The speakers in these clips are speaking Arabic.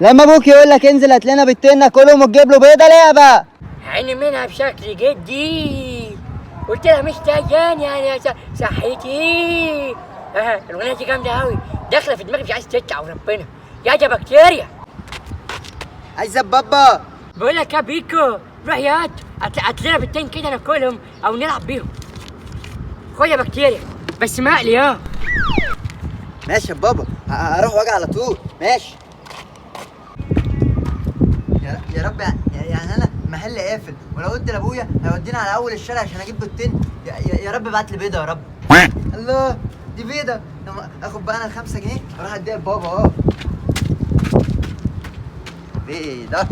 لما ابوك يقول لك انزل هات لنا بيضتين ناكلهم وتجيب له بيضه لعبه. عيني منها بشكل جدي. قلت لها مش تاجان يعني صحتي. الاغنيه دي جامده قوي، داخله في دماغي مش عايز تطلع وربنا. يا ده بكتيريا. عايزه بابا. بقول لك يا بيكو، روح يا هات لنا بيضتين كده ناكلهم او نلعب بيهم. خد يا بكتيريا بس مقلي. ماشي يا بابا، اروح واجي على طول. ماشي يا رب. يعني انا محل قافل، ولو قلت لابويا هيودينا على اول الشارع عشان اجيب بيضتين. يا رب ابعت لي بيضه يا رب. الله، دي بيضه. اخد بقى انا ال5 جنيه اروح اديها لبابا اهو. بيضه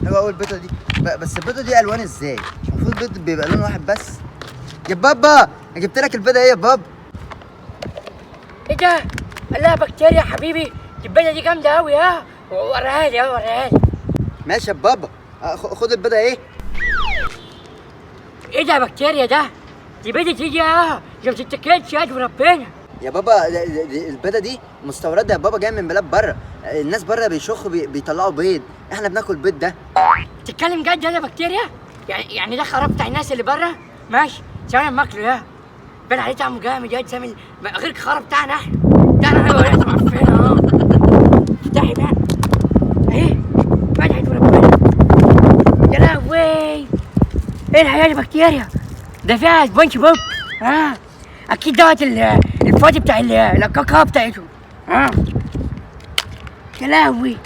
حلوه قوي البيضه دي. بس البيضه دي الوان ازاي؟ المفروض البيض بيبقى لون واحد بس. يا بابا انا جبت لك البيضه ايه يا بابا؟ ايه ده؟ قال لها بكتيريا يا حبيبي، البيضه دي جامده قوي. وريها لي وريها لي. ماشي يا بابا، خد البيضه ايه؟ ايه ده يا بكتيريا ده؟ دي بيضه تيجي دي ما بتتاكلش يا وربنا. يا بابا البيضه دي مستورده يا بابا، جايه من بلاد بره. الناس بره بيشخوا بيطلعوا بيض، احنا بناكل بيض ده. تتكلم جد يا بكتيريا؟ يعني ده خراب بتاع الناس اللي بره؟ ماشي ثواني اما اكله. بان عليه طعمه جامد يا سامي، غير الخراب بتاعنا احنا. بتاعنا احنا وريحته معفنه. افتحي بقى اهي، فتحت وربنا. يا لهوي، ايه الحياه دي بكتيريا؟ ده فيها سبونج بوب. اكيد دوت الفاضي بتاع الكاكا بتاعته. يا لهوي،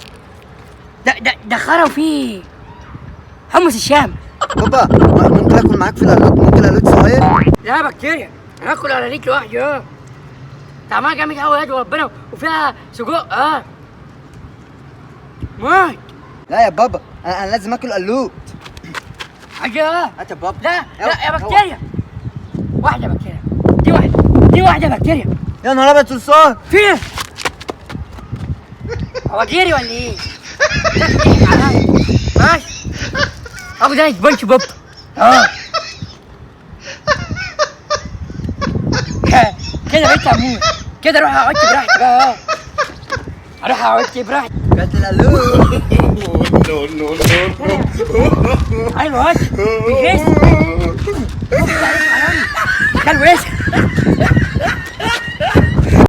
ده خرا فيه حمص الشام. بابا ممكن اكل معاك في القلوت؟ ممكن قلوت صغير؟ لا يا بكتيريا، انا اكل على ريك لوحدي. طعمها جامد قوي يا وربنا، وفيها سجق. موت. لا يا بابا، انا لازم اكل قلوت. حاجه. هات يا بابا. لا يا بكتيريا، واحده بكتيريا، دي واحده بكتيريا. يا نهار ابيض، صرصار في ايه؟ هو جيري ولا ايه؟ ماشي، اخد انا سبونج بوب. كده بقيت هموت. كده اروح اقعد براحتي بقى. اروح اقعد براحتي. جات القلوت. ايوه هات بيجيس. كل وش